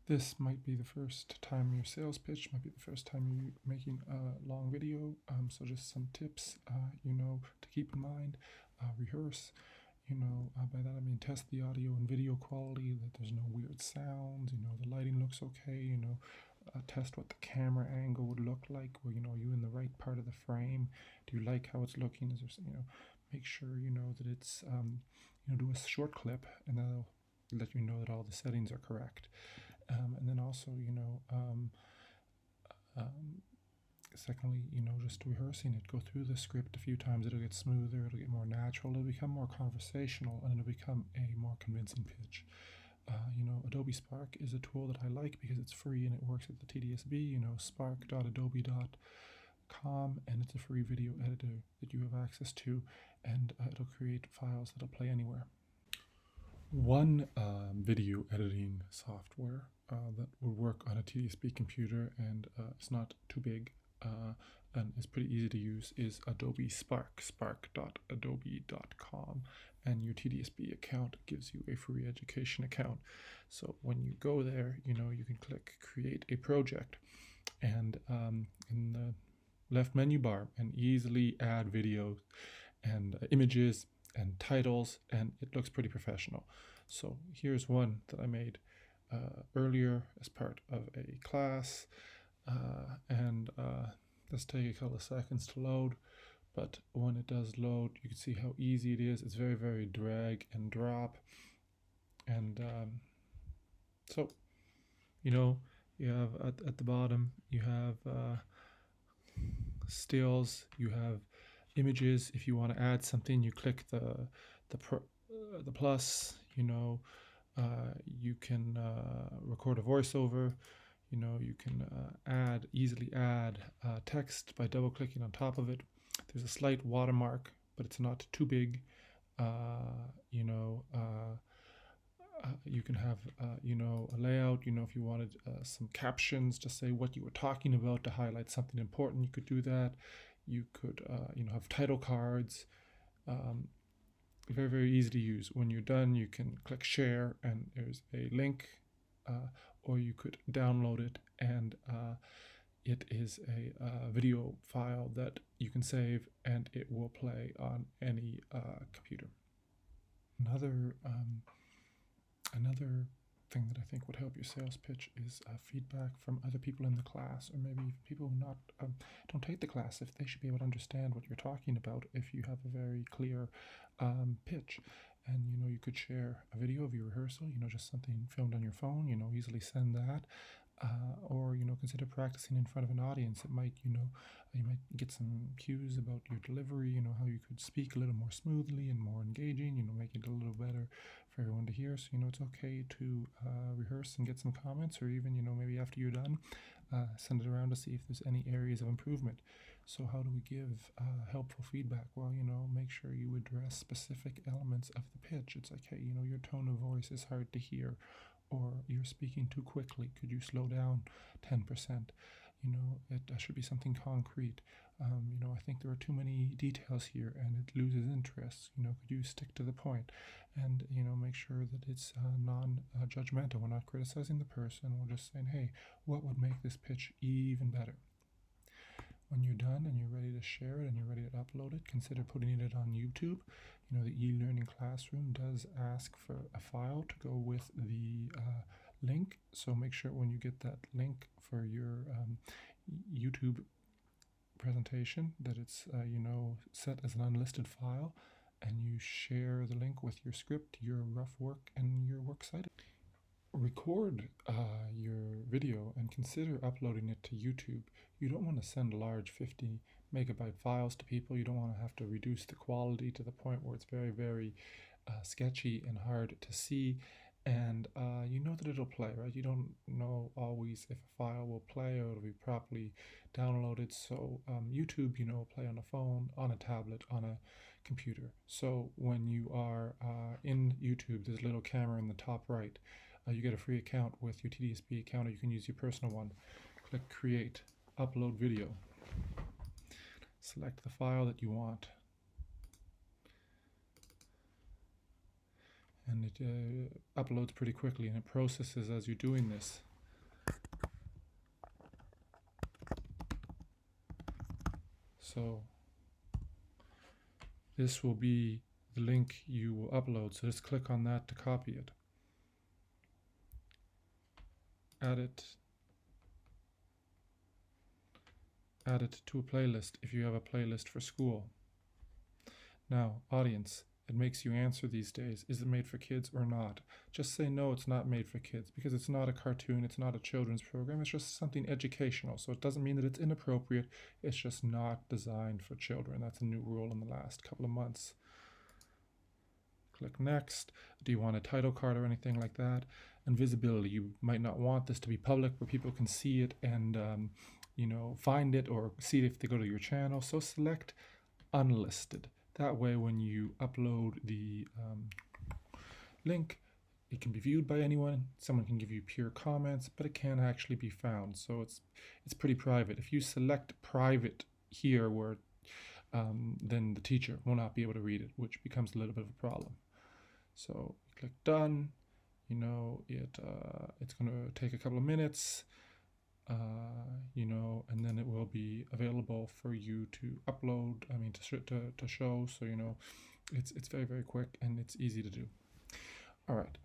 This might be the first time your sales pitch, might be the first time you're making a long video. So just some tips, to keep in mind. Rehearse, by that I mean test the audio and video quality, that there's no weird sounds, the lighting looks okay, test what the camera angle would look like, where, are you in the right part of the frame? Do you like how it's looking? Is there, make sure, that it's, do a short clip, and that'll let you know that all the settings are correct. And then also, secondly, just rehearsing it, go through the script a few times, it'll get smoother, it'll get more natural, it'll become more conversational, and it'll become a more convincing pitch. Adobe Spark is a tool that I like because it's free and it works at the TDSB, spark.adobe.com, and it's a free video editor that you have access to, and it'll create files that'll play anywhere. One video editing software that will work on a TDSB computer and it's not too big and is pretty easy to use is Adobe Spark, spark.adobe.com, and your TDSB account gives you a free education account. So when you go there, you can click Create a Project, and in the left menu bar, and easily add videos and images and titles, and it looks pretty professional. So here's one that I made earlier as part of a class, and let's take a couple of seconds to load, but when it does load, you can see how easy it is. It's very, very drag and drop, and so you have at the bottom, you have stills, you have images. If you want to add something, you click the plus. You can record a voiceover. You can easily add text by double clicking on top of it. There's a slight watermark, but it's not too big. You can have a layout. If you wanted some captions to say what you were talking about, to highlight something important, you could do that. You could have title cards. Very, very easy to use. When you're done, you can click share and there's a link, or you could download it, and it is a video file that you can save and it will play on any computer. Another thing that I think would help your sales pitch is feedback from other people in the class, or maybe people who don't take the class, if they should be able to understand what you're talking about if you have a very clear pitch. And you could share a video of your rehearsal, just something filmed on your phone, easily send that, or consider practicing in front of an audience. It might, you might get some cues about your delivery, how you could speak a little more smoothly and more engaging, make it a little better for everyone to hear. So it's okay to rehearse and get some comments, or even maybe after you're done, send it around to see if there's any areas of improvement. So how do we give helpful feedback? Well, make sure you address specific elements of the pitch. It's like, hey, your tone of voice is hard to hear, or you're speaking too quickly. Could you slow down 10%? It should be something concrete. I think there are too many details here and it loses interest. Could you stick to the point? And, make sure that it's non-judgmental. We're not criticizing the person. We're just saying, hey, what would make this pitch even better? When you're done and you're ready to share it and you're ready to upload it, consider putting it on YouTube. The e-learning classroom does ask for a file to go with the link. So make sure when you get that link for your YouTube presentation that it's set as an unlisted file, and you share the link with your script, your rough work, and your works cited. Record your video and consider uploading it to YouTube. You don't want to send large 50 megabyte files to people. You don't want to have to reduce the quality to the point where it's very, very sketchy and hard to see. And that it'll play, right? You don't know always if a file will play or it'll be properly downloaded. So YouTube, will play on a phone, on a tablet, on a computer. So when you are in YouTube, there's a little camera in the top right. You get a free account with your TDSB account, or you can use your personal one. Click Create, Upload Video. Select the file that you want. And it uploads pretty quickly, and it processes as you're doing this. So this will be the link you will upload. So just click on that to copy it. Add it to a playlist if you have a playlist for school. Now, audience, it makes you answer these days. Is it made for kids or not? Just say no, it's not made for kids, because it's not a cartoon, it's not a children's program, it's just something educational. So it doesn't mean that it's inappropriate, it's just not designed for children. That's a new rule in the last couple of months. Click next. Do you want a title card or anything like that? And visibility, you might not want this to be public where people can see it and find it or see it if they go to your channel. So select unlisted. That way when you upload the link, it can be viewed by anyone. Someone can give you pure comments, but it can't actually be found. So it's pretty private. If you select private here, where then the teacher will not be able to read it, which becomes a little bit of a problem. So click done. It's going to take a couple of minutes. And then it will be available for you to upload, to show. So, it's very, very quick and it's easy to do. All right.